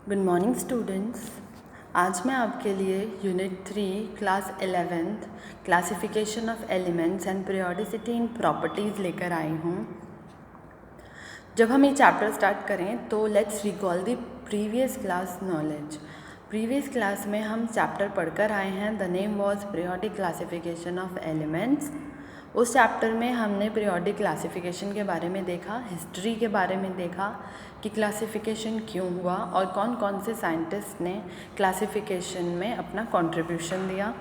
Good morning students. आज मैं आपके लिए unit 3 class 11th classification of elements and periodicity in properties लेकर आई हूँ। जब हम ये चैप्टर स्टार्ट करें तो let's recall the previous class knowledge. Previous class में हम चैप्टर पढ़कर आए हैं, the name was periodic classification of elements. उस चैप्टर में हमने पीरियोडिक क्लासिफिकेशन के बारे में देखा, हिस्ट्री के बारे में देखा कि क्लासिफिकेशन क्यों हुआ और कौन कौन से साइंटिस्ट ने क्लासिफिकेशन में अपना कंट्रीब्यूशन दिया।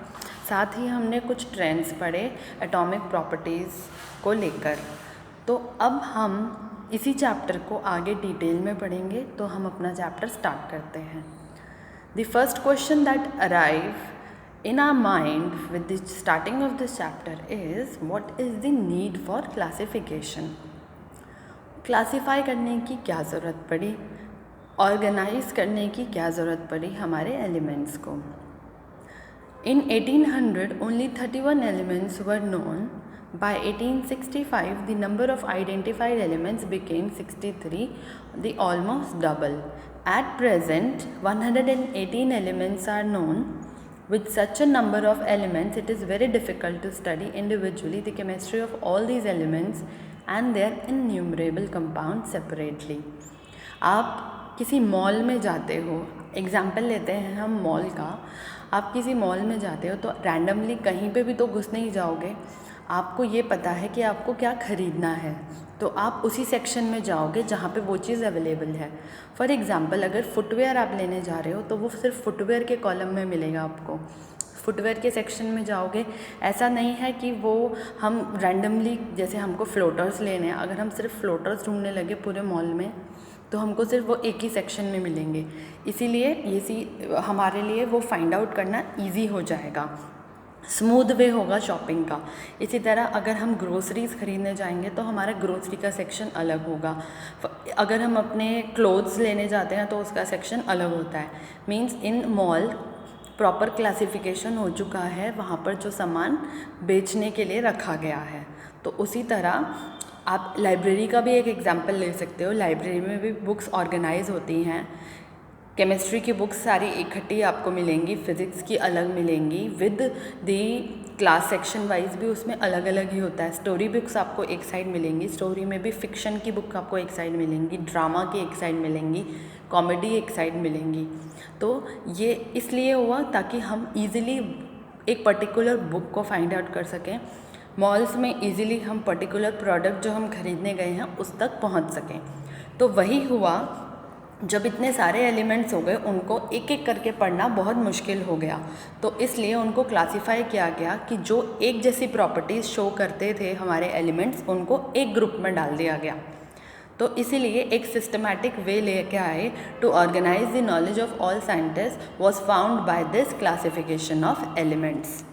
साथ ही हमने कुछ ट्रेंड्स पढ़े एटॉमिक प्रॉपर्टीज़ को लेकर। तो अब हम इसी चैप्टर को आगे डिटेल में पढ़ेंगे, तो हम अपना चैप्टर स्टार्ट करते हैं। The first question that arrive in our mind with the starting of this chapter is what is the need for classification। Classify करने की क्या ज़रूरत पड़ी, ऑर्गेनाइज करने की क्या ज़रूरत पड़ी हमारे एलिमेंट्स को। In 1800 only 31 elements were known. By 1865 the number of identified elements became 63, the almost double. At present 118 elements are known. With such a number of elements, it is very difficult to study individually the chemistry of all these elements and their innumerable compounds separately। आप किसी mall में जाते हो, example लेते हैं हम mall का। आप किसी मॉल में जाते हो तो रैंडमली कहीं पे भी तो घुस नहीं जाओगे। आपको ये पता है कि आपको क्या ख़रीदना है, तो आप उसी सेक्शन में जाओगे जहाँ पे वो चीज़ अवेलेबल है। फॉर एग्ज़ाम्पल अगर फुटवेयर आप लेने जा रहे हो तो वो सिर्फ फुटवेयर के कॉलम में मिलेगा आपको, फुटवेयर के सेक्शन में जाओगे। ऐसा नहीं है कि वो हम रैंडमली, जैसे हमको फ्लोटर्स लेने हैं, अगर हम सिर्फ फ्लोटर्स ढूंढने लगे पूरे मॉल में तो हमको सिर्फ वो एक ही सेक्शन में मिलेंगे। इसीलिए हमारे लिए वो फाइंड आउट करना ईजी हो जाएगा, स्मूथ वे होगा शॉपिंग का। इसी तरह अगर हम ग्रोसरीज़ ख़रीदने जाएंगे तो हमारा ग्रोसरी का सेक्शन अलग होगा। अगर हम अपने क्लोथ्स लेने जाते हैं तो उसका सेक्शन अलग होता है। मींस इन मॉल प्रॉपर क्लासिफिकेशन हो चुका है, वहाँ पर जो सामान बेचने के लिए रखा गया है। तो उसी तरह आप लाइब्रेरी का भी एक एग्जाम्पल ले सकते हो। लाइब्रेरी में भी बुक्स ऑर्गेनाइज होती हैं। केमिस्ट्री की बुक्स सारी इकट्ठी आपको मिलेंगी, फिज़िक्स की अलग मिलेंगी, with the class section wise भी उसमें अलग अलग ही होता है। स्टोरी बुक्स आपको एक साइड मिलेंगी, स्टोरी में भी फिक्शन की बुक आपको एक साइड मिलेंगी, ड्रामा की एक साइड मिलेंगी, कॉमेडी एक साइड मिलेंगी। तो ये इसलिए हुआ ताकि हम इजीली एक पर्टिकुलर बुक को फाइंड आउट कर सकें। मॉल्स में इजीली हम पर्टिकुलर प्रोडक्ट जो हम खरीदने गए हैं उस तक पहुंच सकें। तो वही हुआ, जब इतने सारे एलिमेंट्स हो गए उनको एक एक करके पढ़ना बहुत मुश्किल हो गया। तो इसलिए उनको क्लासिफाई किया गया कि जो एक जैसी प्रॉपर्टीज़ शो करते थे हमारे एलिमेंट्स, उनको एक ग्रुप में डाल दिया गया। तो इसीलिए एक सिस्टमैटिक वे लेके आए to organise the knowledge of all scientist was found by this classification of elements.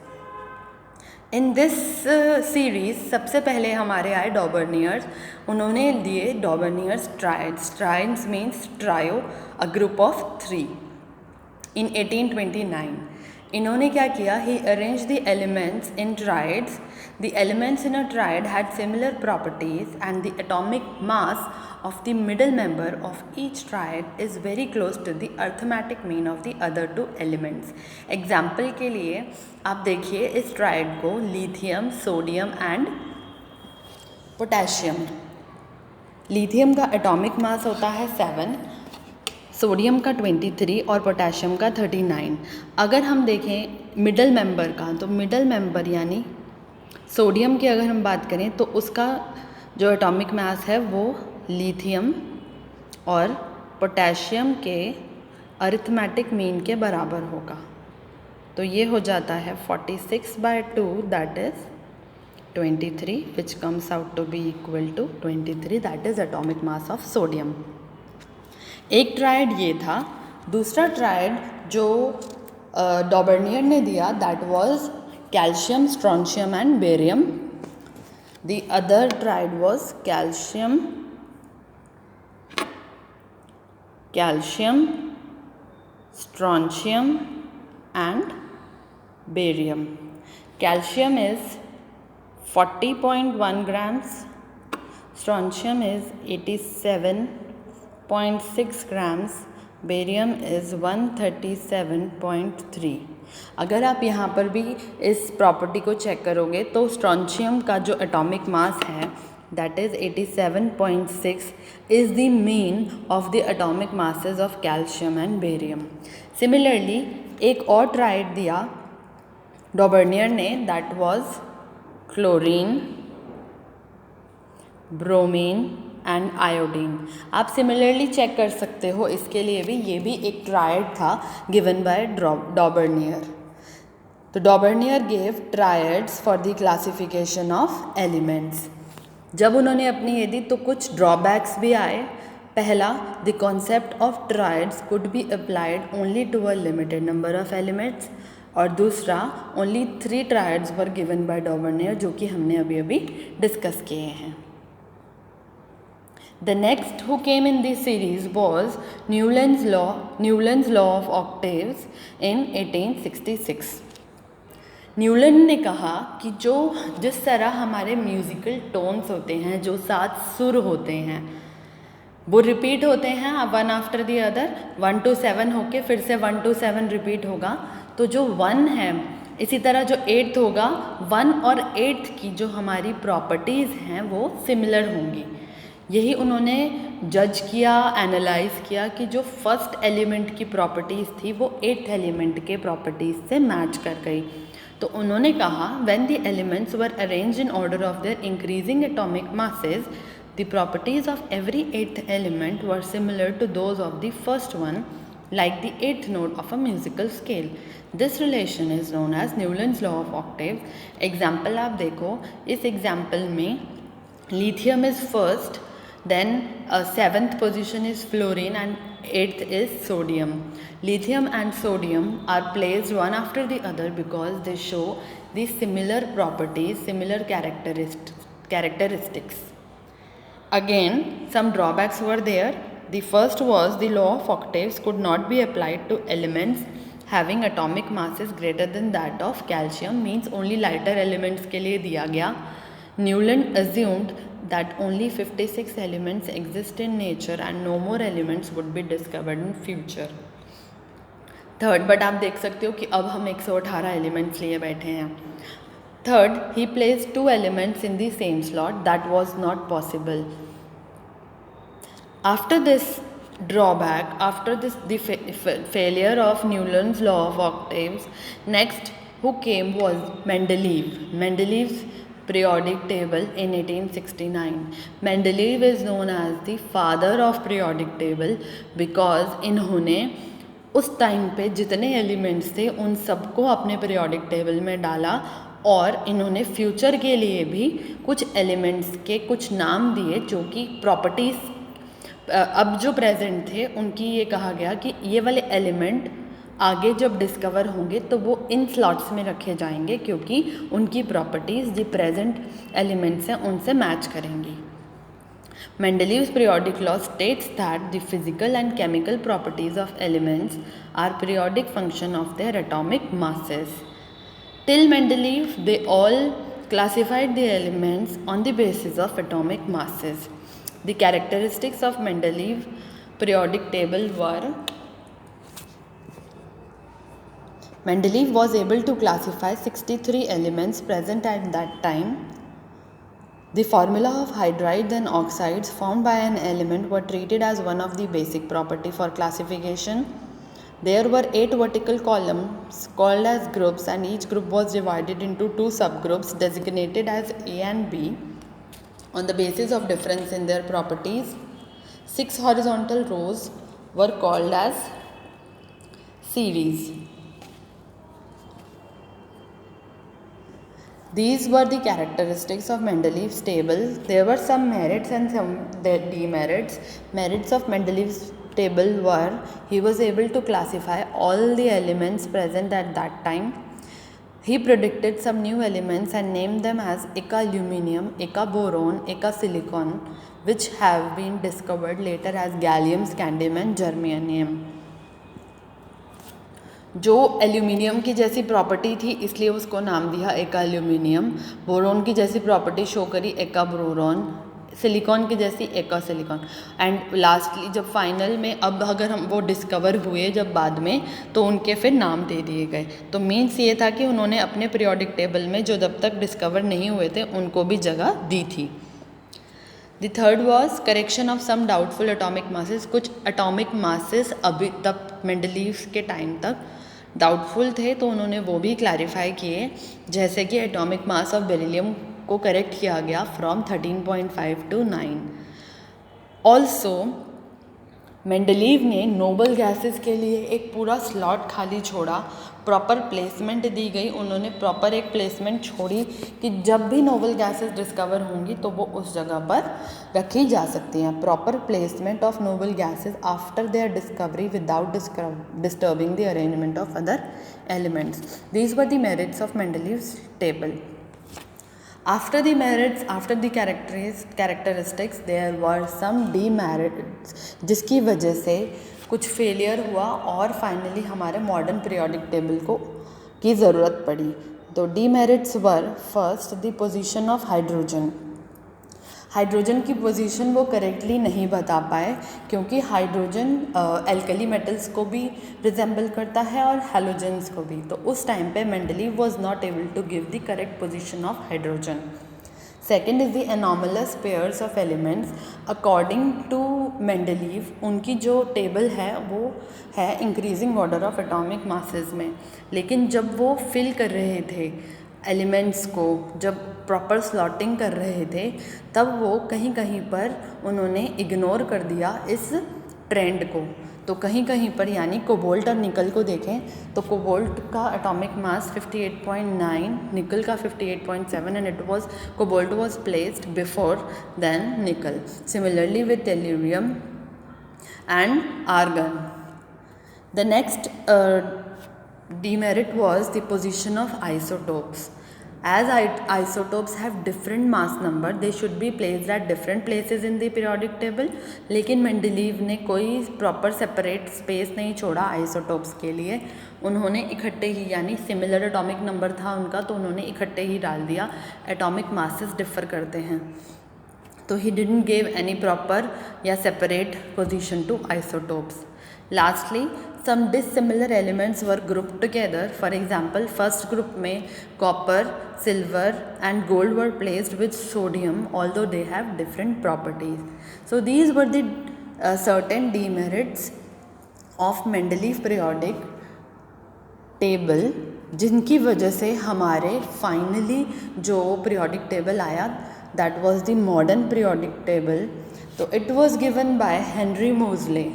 In this series सबसे पहले हमारे आए डॉबर्नियर्स। उन्होंने दिए Dobereiner's triads. Triads means trio, a group of 3 in 1829। इन्होंने क्या किया, he arrange the elements in triads. The elements in a triad had similar properties and the atomic mass of the middle member of each triad is very close to the arithmetic mean of the other two elements। Example के लिए आप देखिए इस tried को, lithium, sodium and potassium. Lithium का atomic mass होता है 7, sodium का 23 और पोटेशियम का 39। अगर हम देखें मिडल मेंबर का, तो मिडल मेंबर यानी सोडियम की अगर हम बात करें तो उसका जो एटॉमिक मास है वो लिथियम और पोटेशियम के अरिथमेटिक मीन के बराबर होगा। तो ये हो जाता है 46/2 that is 23, which comes out to be equal to 23, that is atomic mass of sodium. एक ट्राइड ये था। दूसरा ट्राइड जो डॉबर्नियर ने दिया that was calcium, strontium and barium. The other triad was calcium, strontium and barium। Calcium is 40.1 grams, strontium is 87.6 grams, barium is 137.3। अगर आप यहाँ पर भी इस प्रॉपर्टी को चेक करोगे तो स्ट्रॉन्शियम का जो एटॉमिक मास है that is 87.6 is the mean of the atomic masses of calcium and barium. Similarly, एक और ट्राइड दिया डॉबर्नियर ने, that was chlorine, bromine and iodine. आप सिमिलरली चेक कर सकते हो, इसके लिए भी ये भी एक ट्राइड था गिवन बाय डॉबर्नियर। तो Dobereiner gave triads for the classification of elements. जब उन्होंने अपनी ये दी तो कुछ ड्रॉबैक्स भी आए। पहला, the concept of triads could be applied only to a limited number of elements, और दूसरा, only 3 triads were given by Dobereiner, जो कि हमने अभी अभी डिस्कस किए हैं। The next who came in this series was Newland's law of octaves in 1866. Newland ने कहा कि जिस तरह हमारे म्यूज़िकल टोन्स होते हैं, जो 7 सुर होते हैं, वो रिपीट होते हैं one after the other, 1 to 7 होके फिर से 1 to 7 रिपीट होगा। तो जो 1 है, इसी तरह जो 8th होगा, 1 और 8th की जो हमारी प्रॉपर्टीज़ हैं वो सिमिलर होंगी। यही उन्होंने जज किया, एनालाइज किया कि जो फर्स्ट एलिमेंट की प्रॉपर्टीज़ थी वो 8th एलिमेंट के प्रॉपर्टीज़ से मैच कर गई। तो उन्होंने कहा, when the elements were arranged in order of their increasing atomic masses, the properties of every 8th element were similar to those of the first one, like the 8th note of a musical scale. This relation is known as Newland's law of octaves. Example आप देखो, इस example में lithium is first, then 7th position is fluorine and 8th is sodium. Lithium and sodium are placed one after the other because they show the similar properties, similar characteristics. Again, some drawbacks were there. The first was the law of octaves could not be applied to elements having atomic masses greater than that of calcium, means only lighter elements के लिए दिया गया. Newland assumed that only 56 elements exist in nature and no more elements would be discovered in future. Third, but आप देख सकते हो कि अब हम 118 elements लिए बैठे हैं. Third, he placed 2 elements in the same slot. That was not possible. After this drawback, after the failure of Newland's law of octaves, next who came was Mendeleev. Mendeleev's periodic table in 1869. Mendeleev is known as the father of periodic table because इन्होंने उस time पे जितने elements थे उन सबको अपने periodic table में डाला, और इन्होंने फ्यूचर के लिए भी कुछ एलिमेंट्स के कुछ नाम दिए जो कि प्रॉपर्टीज़ अब जो प्रेजेंट थे उनकी ये कहा गया कि ये वाले एलिमेंट आगे जब डिस्कवर होंगे तो वो इन स्लॉट्स में रखे जाएंगे क्योंकि उनकी प्रॉपर्टीज़ जो प्रेजेंट एलिमेंट्स हैं उनसे मैच करेंगी. Mendeleev's periodic law states that the physical and chemical properties of elements are periodic function of their atomic masses. Till Mendeleev, they all classified the elements on the basis of atomic masses. The characteristics of Mendeleev periodic table were: Mendeleev was able to classify 63 elements present at that time. The formula of hydrides and oxides formed by an element were treated as one of the basic property for classification. There were 8 vertical columns called as groups, and each group was divided into 2 subgroups designated as A and B on the basis of difference in their properties. 6 horizontal rows were called as series. These were the characteristics of Mendeleev's table. There were some merits and some demerits. Merits of Mendeleev's table were he was able to classify all the elements present at that time. He predicted some new elements and named them as eka-aluminium, eka-boron, eka-silicon, which have been discovered later as gallium, scandium and germanium. जो aluminium की जैसी property थी इसलिए उसको नाम दिया एका aluminium. Boron की जैसी प्रॉपर्टी शो करी एका बोरोन. सिलिकॉन की जैसी एक्वा सिलिकॉन। एंड लास्टली जब फाइनल में अब अगर हम वो डिस्कवर हुए जब बाद में, तो उनके फिर नाम दे दिए गए। तो मीन्स ये था कि उन्होंने अपने पीरियोडिक टेबल में जो जब तक डिस्कवर नहीं हुए थे उनको भी जगह दी थी। The third was correction of some doubtful atomic masses. कुछ एटॉमिक मासेस अभी तक मेंडलीव के टाइम तक डाउटफुल थे, तो उन्होंने वो भी क्लैरिफाई किए, जैसे कि एटॉमिक मास ऑफ बेरिलियम को करेक्ट किया गया फ्रॉम 13.5 टू 9। ऑल्सो मेंडलीव ने नोबल गैसेस के लिए एक पूरा स्लॉट खाली छोड़ा, प्रॉपर प्लेसमेंट दी गई, उन्होंने प्रॉपर एक प्लेसमेंट छोड़ी कि जब भी नोबल गैसेस डिस्कवर होंगी तो वो उस जगह पर रखी जा सकती हैं। Proper placement of noble gases after their discovery without disturbing the arrangement of other elements. These were the merits of Mendeleev's table. After the merits, after the characteristics, there were some demerits, जिसकी वजह से कुछ failure हुआ और finally हमारे modern periodic table को की ज़रूरत पड़ी। तो demerits were first the position of hydrogen. Hydrogen की पोजीशन वो करेक्टली नहीं बता पाए, क्योंकि हाइड्रोजन एल्कली मेटल्स को भी रिजेंबल करता है और हैलोजेंस को भी। तो उस टाइम पे Mendeleev was not able to give the correct position of hydrogen. Second is the anomalous pairs of elements. According to Mendeleev उनकी जो टेबल है वो है increasing order of atomic masses में, लेकिन जब वो फिल कर रहे थे एलिमेंट्स को, जब प्रॉपर स्लॉटिंग कर रहे थे, तब वो कहीं कहीं पर उन्होंने इग्नोर कर दिया इस ट्रेंड को। तो कहीं कहीं पर, यानी कोबाल्ट और निकल को देखें तो कोबाल्ट का एटॉमिक मास 58.9, निकल का 58.7 and cobalt was placed before then nickel. Similarly with tellurium and argon. The next demerit was the position of isotopes. As isotopes have different mass number, they should be placed at different places in the periodic table. लेकिन Mendeleev ने कोई proper separate space नहीं छोड़ा isotopes के लिए, उन्होंने इकट्ठे ही, यानी सिमिलर एटॉमिक नंबर था उनका तो उन्होंने इकट्ठे ही डाल दिया। एटॉमिक मासेस डिफर करते हैं, तो he didn't give any proper या separate position to isotopes. Lastly, some dissimilar elements were grouped together. For example, first group में copper, silver and gold were placed with sodium, although they have different properties. So these were the certain demerits of Mendeleev periodic table, जिनकी वजह से हमारे finally जो periodic table आया, that was the modern periodic table. तो it was given by Henry Moseley.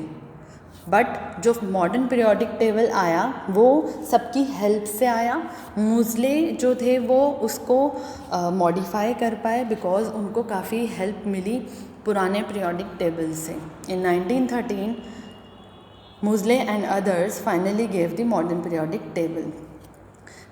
But जो modern periodic table आया वो सबकी हेल्प से आया। मूसले जो थे वो उसको मॉडिफाई कर पाए बिकॉज उनको काफ़ी हेल्प मिली पुराने पीरियोडिक टेबल से। In 1913 Moseley and others finally gave the modern periodic table.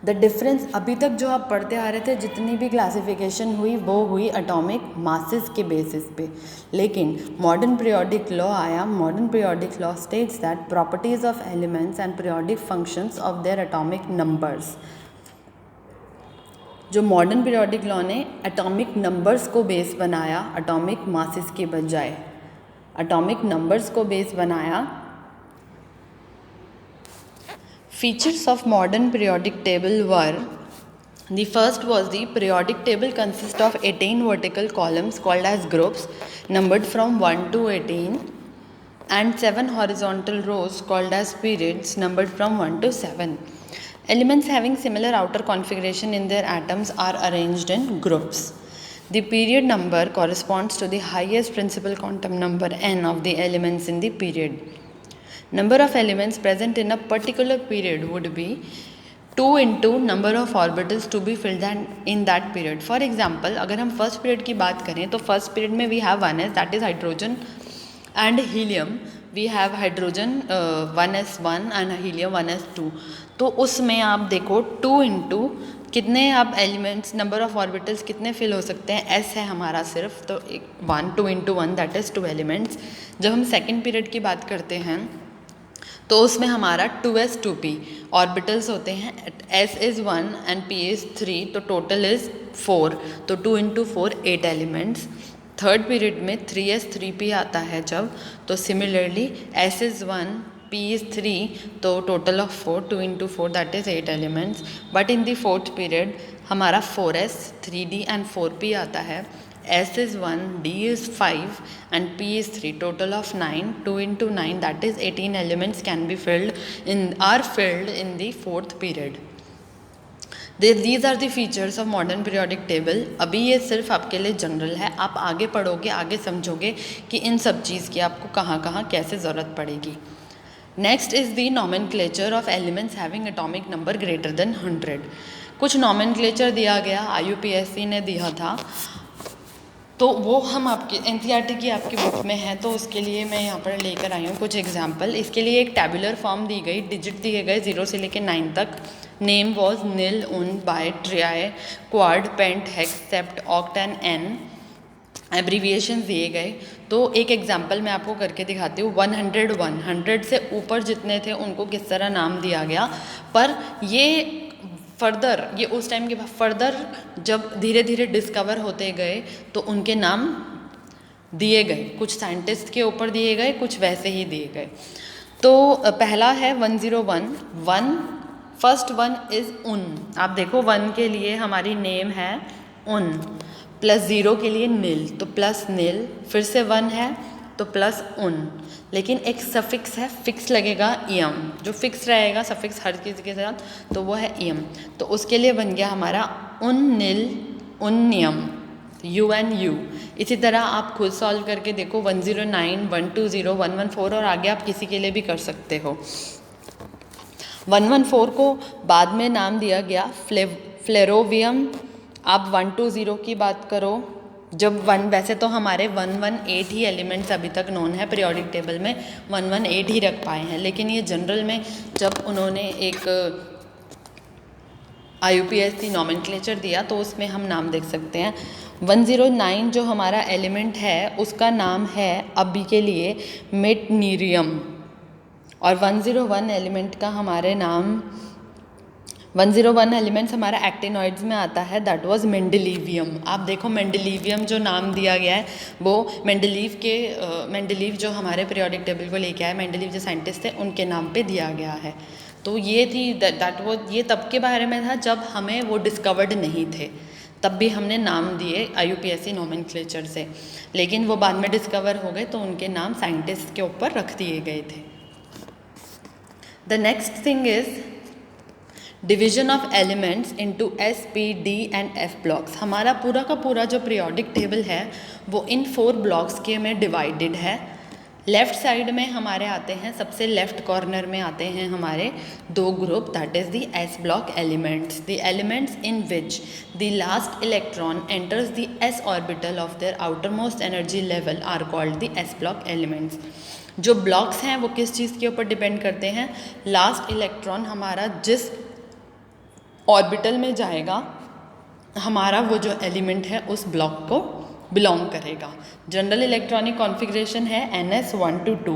The difference अभी तक जो आप पढ़ते आ रहे थे, जितनी भी क्लासिफिकेशन हुई वो हुई एटॉमिक मासेस के बेसिस पे, लेकिन मॉडर्न पीरियोडिक लॉ आया। Modern periodic law states that properties of elements and periodic functions of their atomic numbers. जो मॉडर्न पीरियोडिक लॉ ने एटॉमिक नंबर्स को बेस बनाया एटॉमिक मासेस के बजाय, एटॉमिक नंबर्स को बेस बनाया। Features of modern periodic table were: the first was the periodic table consists of 18 vertical columns called as groups numbered from 1 to 18 and 7 horizontal rows called as periods numbered from 1 to 7. Elements having similar outer configuration in their atoms are arranged in groups. The period number corresponds to the highest principal quantum number n of the elements in the period. Number of elements present in a particular period would be 2 into number of orbitals to be filled in that period. For example, अगर हम first period की बात करें तो first period में we have 1s, that is hydrogen and helium. We have hydrogen 1s1 and helium 1s2। तो उसमें आप देखो 2 इंटू कितने आप एलिमेंट्स, नंबर ऑफ ऑर्बिटल्स कितने फिल हो सकते हैं, एस है हमारा सिर्फ, तो 1 2 इंटू 1 दैट इज़ 2 एलिमेंट्स। जब हम सेकेंड पीरियड की बात करते हैं तो उसमें हमारा 2s 2p ऑर्बिटल्स होते हैं, s is 1 and p is 3, तो टोटल इज़ 4, तो 2 इंटू 4 8 एलिमेंट्स। थर्ड पीरियड में 3s 3p आता है जब, तो similarly s is 1, p is 3, तो total of 4, 2 into 4 that is 8 elements. But in the fourth period हमारा 4s 3d एंड 4p आता है. S is 1, D is 5 and P is 3, total of 9, 2 into 9 that is 18 elements can be filled in the fourth period. These are the features of modern periodic table. अभी ये सिर्फ आपके लिए general है, आप आगे पढ़ोगे आगे समझोगे कि इन सब चीज़ की आपको कहाँ कहाँ कैसे ज़रूरत पड़ेगी. Next is the nomenclature of elements having atomic number greater than 100. कुछ नॉमेनक्लेचर दिया गया, IUPAC ने दिया था, तो वो हम आपके NCERT की आपकी बुक में है, तो उसके लिए मैं यहाँ पर लेकर आई हूँ कुछ एग्जाम्पल. इसके लिए एक टेबुलर फॉर्म दी गई, डिजिट दिए गए 0 से लेकर 9 तक. Name was nil, un, bi, tri, quad, pent, hex, sept, oct and enn. Abbreviation दिए गए. तो एक एग्जाम्पल मैं आपको करके दिखाती हूँ. 101, 100 से ऊपर जितने थे उनको किस तरह नाम दिया गया. पर ये फर्दर, ये उस टाइम के बाद फर्दर जब धीरे धीरे डिस्कवर होते गए तो उनके नाम दिए गए. कुछ साइंटिस्ट के ऊपर दिए गए, कुछ वैसे ही दिए गए. तो पहला है 101. फर्स्ट वन इज़ उन. आप देखो 1 के लिए हमारी नेम है उन, प्लस 0 के लिए नील, तो प्लस नील. फिर से 1 है तो प्लस उन, लेकिन एक सफिक्स है, फिक्स लगेगा ईएम. जो फिक्स रहेगा सफिक्स हर किसी के साथ, तो वो है ईएम. तो उसके लिए बन गया हमारा उन नील उन्नियम, UNU. इसी तरह आप खुद सॉल्व करके देखो. 109, 120, 114 और आगे आप किसी के लिए भी कर सकते हो. 114 को बाद में नाम दिया गया फ्लेरोवियम. आप 120 की बात करो, जब वैसे तो हमारे 118 ही एलिमेंट्स अभी तक नोन है पीरियोडिक टेबल में, 118 ही रख पाए हैं. लेकिन ये जनरल में जब उन्होंने एक IUPAC नॉमेनक्लेचर दिया तो उसमें हम नाम देख सकते हैं. 109 जो हमारा एलिमेंट है उसका नाम है अभी के लिए मेटनीरियम. और 101 एलिमेंट का हमारे नाम 101 एलिमेंट्स हमारा एक्टिनॉइड्स में आता है, दैट वाज मेंडेलीवियम. आप देखो मेंडेलीवियम जो नाम दिया गया है वो मेंडेलीव जो हमारे पीरियोडिक टेबल को लेके आए, मेंडेलीव जो साइंटिस्ट थे उनके नाम पे दिया गया है. तो ये थी ये तब के बारे में था जब हमें वो डिस्कवर्ड नहीं थे, तब भी हमने नाम दिए IUPAC नॉमेनक्लेचर से. लेकिन वो बाद में डिस्कवर हो गए तो उनके नाम साइंटिस्ट के ऊपर रख दिए गए थे. The next thing is division of elements into S, P, D and F blocks. हमारा पूरा का पूरा जो पीरियोडिक टेबल है वो इन 4 ब्लॉक्स के में डिवाइडेड है. लेफ़्ट साइड में हमारे आते हैं, सबसे लेफ़्ट कॉर्नर में आते हैं हमारे 2 group, that is the S block elements. The elements in which the last electron enters the S orbital of their outermost energy level are called the S block elements. जो blocks हैं वो किस चीज़ के ऊपर depend करते हैं? Last electron हमारा जिस ऑर्बिटल में जाएगा हमारा वो जो एलिमेंट है उस ब्लॉक को बिलोंग करेगा. जनरल इलेक्ट्रॉनिक कॉन्फ़िगरेशन है NS1 to 2.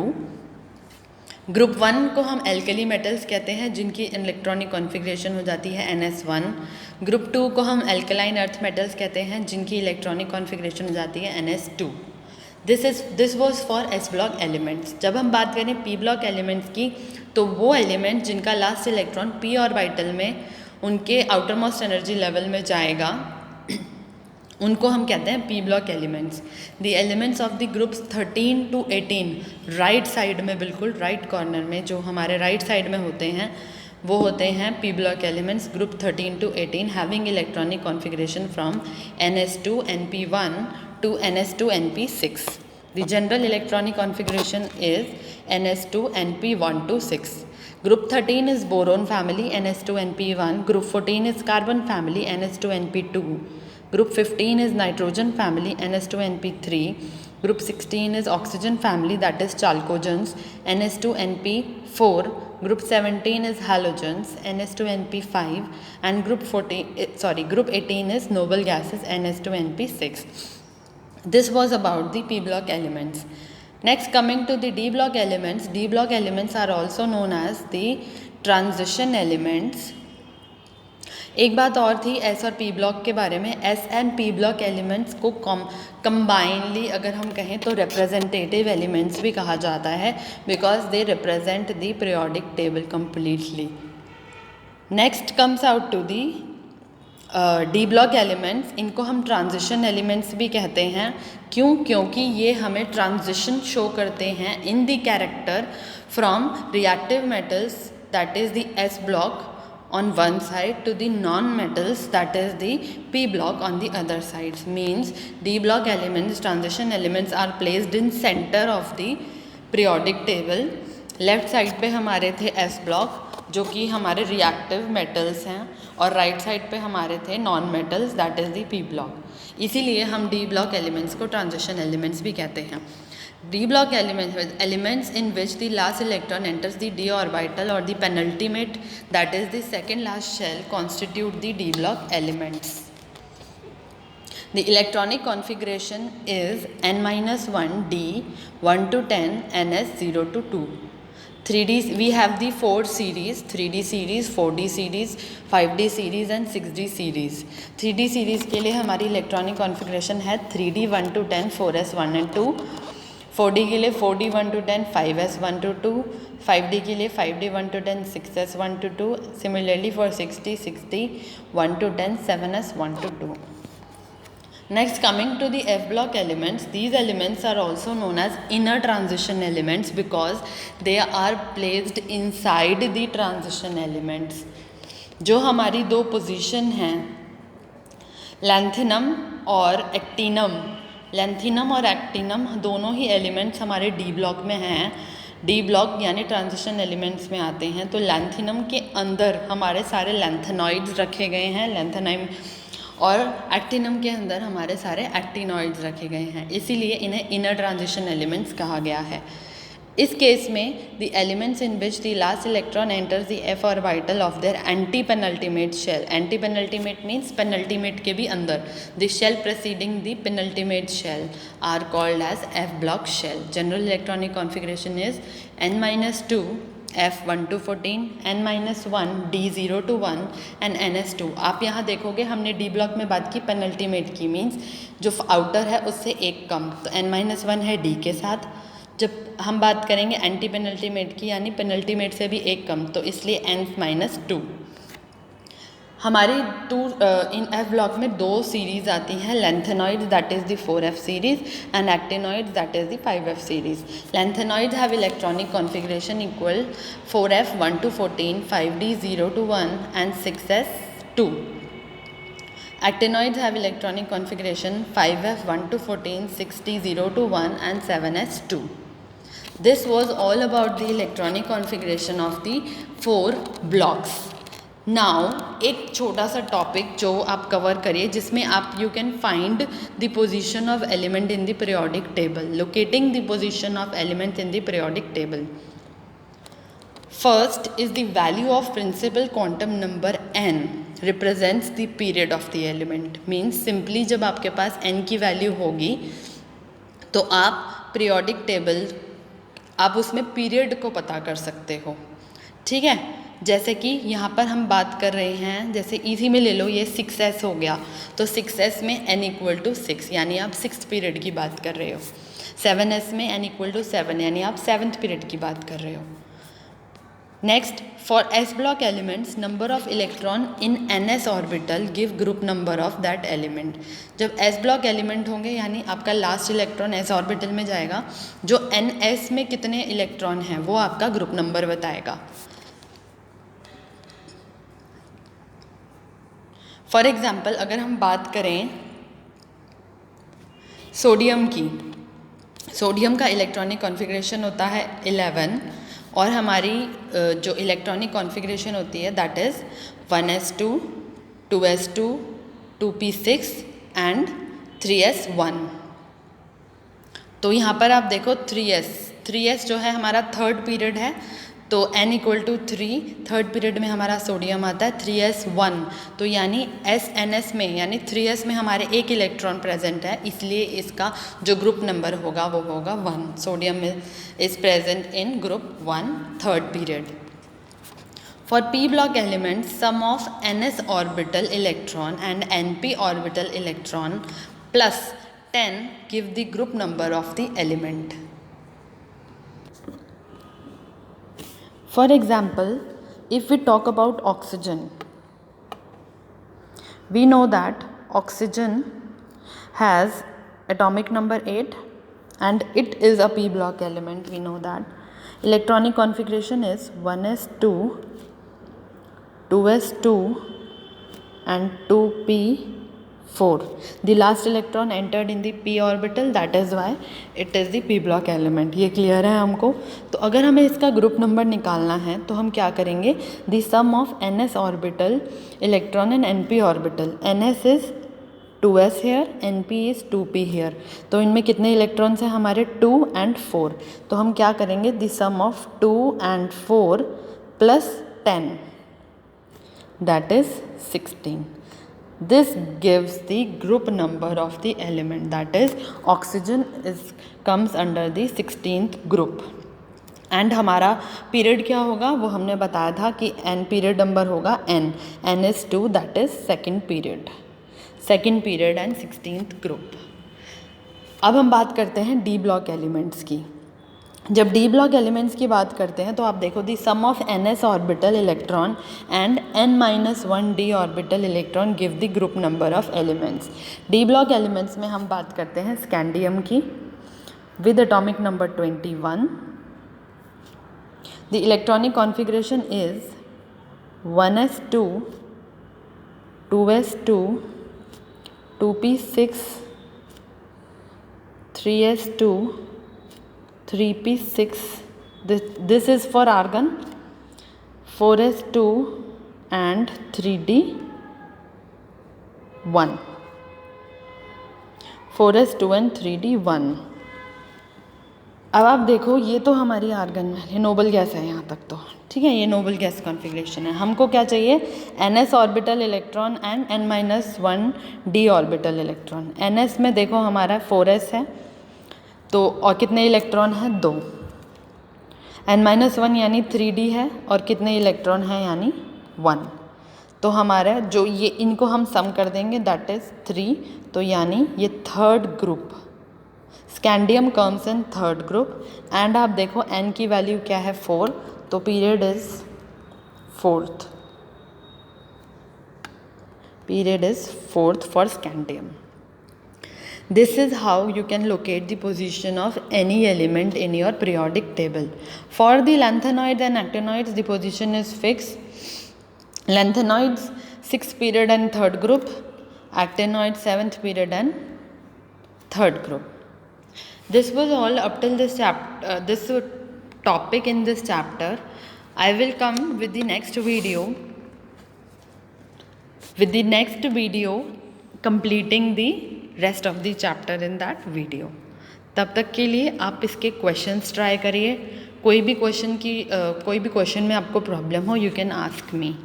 ग्रुप 1 को हम एल्कली मेटल्स कहते हैं जिनकी इलेक्ट्रॉनिक कॉन्फ़िगरेशन हो जाती है NS1. ग्रुप 2 को हम एल्कलाइन अर्थ मेटल्स कहते हैं जिनकी इलेक्ट्रॉनिक कॉन्फ़िगरेशन हो जाती है NS2. This was for S block elements. जब हम बात करें P ब्लॉक एलिमेंट्स की, तो वो एलिमेंट जिनका लास्ट इलेक्ट्रॉन P ऑर्बिटल में उनके आउटर मोस्ट एनर्जी लेवल में जाएगा उनको हम कहते हैं P block elements. The elements of the groups 13 to 18 right side में, बिल्कुल राइट कॉर्नर में जो हमारे राइट साइड में होते हैं वो होते हैं P block elements. Group 13 to 18 having electronic configuration from NS2 NP1 to NS2 NP6. The general electronic configuration is NS2 NP1 to 6. Group 13 is boron family NS2 NP1. Group 14 is carbon family NS2 NP2. Group 15 is nitrogen family NS2 NP3. Group 16 is oxygen family, that is chalcogens NS2 NP4. Group 17 is halogens NS2 NP5 and Group 18 is noble gases NS2 NP6. This was about the P block elements. Next, coming to the D block elements. D block elements are also known as the transition elements. एक बात और थी S और P block के बारे में। S and P block elements को combinedly अगर हम कहें तो रिप्रेजेंटेटिव एलिमेंट्स भी कहा जाता है, because they represent the periodic table completely. Next comes out to the D block elements. इनको हम ट्रांजिशन एलिमेंट्स भी कहते हैं। क्यों? क्योंकि ये हमें ट्रांजिशन शो करते हैं in the character from reactive metals that is the S block on one side to the non-metals that is the P block on the other sides. Means D block elements, transition elements are placed in center of the periodic table. Left side पे हमारे थे S block जो कि हमारे reactive metals हैं, और right side पे हमारे थे non metals that is the P block। इसीलिए हम D block elements को ट्रांजिशन एलिमेंट्स भी कहते हैं। D block elements in which the last electron enters the d orbital or the penultimate, that is the second last shell, constitute the D block elements. The electronic configuration is n-1 d 1 to 10 ns 0 to 2. 3D we have the 4 series, 3D series, 4D series, 5D series and 6D series. 3D series के लिए हमारी electronic configuration है 3D 1 to 10 4s 1 and 2, 4D के लिए 4D 1 to 10 5s 1 to 2, 5D के लिए 5D 1 to 10 6s 1 to 2, similarly for 6D 1 to 10 7s 1 to 2. Next, coming to the F block elements, these elements are also known as inner transition elements because they are placed inside the transition elements. जो हमारी दो position हैं लैंथिनम और एक्टिनम, लैंथिनम और एक्टिनम दोनों ही elements हमारे D block में हैं। डी ब्लॉक यानी ट्रांजिशन एलिमेंट्स में आते हैं। तो लैंथिनम के अंदर हमारे सारे लैंथेनॉइड्स रखे गए हैं, लैंथेनाइम, और एक्टिनम के अंदर हमारे सारे एक्टिनॉइड्स रखे गए हैं, इसीलिए इन्हें इनर ट्रांजिशन एलिमेंट्स कहा गया है। इस केस में the elements in which the last electron enters the f orbital of their antepenultimate shell, antepenultimate means penultimate के भी अंदर, the shell preceding the penultimate shell are called as f block shell. General electronic configuration is n-2 F 1 to 14, n-1 D 0 to 1 and ns2। आप यहाँ देखोगे हमने D block में बात की पेनल्टीमेट की, मीन्स जो आउटर है उससे एक कम, तो n-1 है D के साथ। जब हम बात करेंगे एंटी पेनल्टीमेट की यानी पेनल्टीमेट से भी एक कम, तो इसलिए n-2। हमारी इन एफ ब्लॉक में दो सीरीज़ आती हैं, lanthanoids that is the 4f series and actinoids that is the 5f series. Lanthanoids have electronic configuration equal 4f 1 to 14, 5d 0 to 1 and 6s 2। Actinoids have electronic configuration 5f 1 to 14, 6d 0 to 1 and 7s 2। This was all about the electronic configuration of the 4 blocks। Now एक छोटा सा topic जो आप cover करिए जिसमें आप you can find the position of element in the periodic table, locating the position of element in the periodic table. First is the value of principal quantum number n represents the period of the element. Means simply जब आपके पास n की value होगी तो आप periodic table आप उसमें period को पता कर सकते हो, ठीक है। जैसे कि यहाँ पर हम बात कर रहे हैं, जैसे इसी में ले लो ये 6s हो गया, तो 6s में n इक्वल टू 6 यानी आप 6th पीरियड की बात कर रहे हो। 7s में n इक्वल टू 7 यानी आप 7th पीरियड की बात कर रहे हो। Next, for s block elements number of electron in ns orbital give group number of that element. जब s ब्लॉक एलिमेंट होंगे यानी आपका लास्ट इलेक्ट्रॉन s ऑर्बिटल में जाएगा, जो ns में कितने इलेक्ट्रॉन हैं वो आपका ग्रुप नंबर बताएगा। फॉर एग्ज़ाम्पल अगर हम बात करें सोडियम की, सोडियम का इलेक्ट्रॉनिक कॉन्फ़िगरेशन होता है 11 और हमारी जो इलेक्ट्रॉनिक कॉन्फ़िगरेशन होती है that is 1s2, 2s2, 2p6 and 3s1। तो यहाँ पर आप देखो 3s जो है हमारा थर्ड पीरियड है, तो n equal to 3 third period में हमारा सोडियम आता है 3s1, तो यानी SNS में यानी 3s में हमारे एक इलेक्ट्रॉन प्रेजेंट है, इसलिए इसका जो ग्रुप नंबर होगा वो होगा 1। Sodium is present in group 1 third period. For p block elements, sum of ns orbital electron and np orbital electron plus 10 give the group number of the element. For example, if we talk about oxygen, we know that oxygen has atomic number 8 and it is a p block element. We know that electronic configuration is 1s2, 2s2 and 2p4. The last electron entered in the p orbital, that is why it is the p block element. ये clear है हमको? तो अगर हमें इसका group number निकालना है तो हम क्या करेंगे? The sum of ns orbital electron and np orbital. ns is 2s here, np is 2p here. तो इनमें कितने इलेक्ट्रॉन्स हैं हमारे? 2 and 4. तो हम क्या करेंगे? The sum of 2 and 4 plus 10, that is 16. This gives the group number of the element, that is oxygen comes under the 16th group. And हमारा पीरियड क्या होगा वो हमने बताया था कि n पीरियड नंबर होगा n is 2, that is second period and 16th group. अब हम बात करते हैं डी ब्लॉक एलिमेंट्स की. जब डी ब्लॉक एलिमेंट्स की बात करते हैं तो आप देखो the sum of ns orbital electron and n-1 d orbital electron give the group number of elements. D block elements में हम बात करते हैं स्कैंडियम की with atomic number 21. The electronic configuration is 1s2, 2s2, 2p6, 3s2, 3p6. This is for argon. 4s2 and 3d1. 4s2 and 3d1. अब आप देखो ये तो हमारी आर्गन है, नोबल गैस है यहाँ तक तो ठीक है. ये नोबल गैस कॉन्फ़िगरेशन है. हमको क्या चाहिए? ns orbital electron and n-1 d orbital electron. ns में देखो हमारा 4s है तो और कितने इलेक्ट्रॉन हैं? 2. n-1 यानी 3d है और कितने इलेक्ट्रॉन हैं? यानी 1. तो हमारा जो ये इनको हम सम कर देंगे दैट इज़ 3. तो यानी ये third group, scandium comes in third group. And आप देखो n की वैल्यू क्या है? 4. तो period is fourth for scandium. This is how you can locate the position of any element in your periodic table. For the lanthanoids and actinoids, the position is fixed. Lanthanoids 6th period and 3rd group, actinoids 7th period and 3rd group. This was all up till this chapter, this topic in this chapter. I will come with the next video completing the rest of the chapter in that video. तब तक के लिए आप इसके questions try करिए. कोई भी question में आपको प्रॉब्लम हो, यू कैन आस्क मी.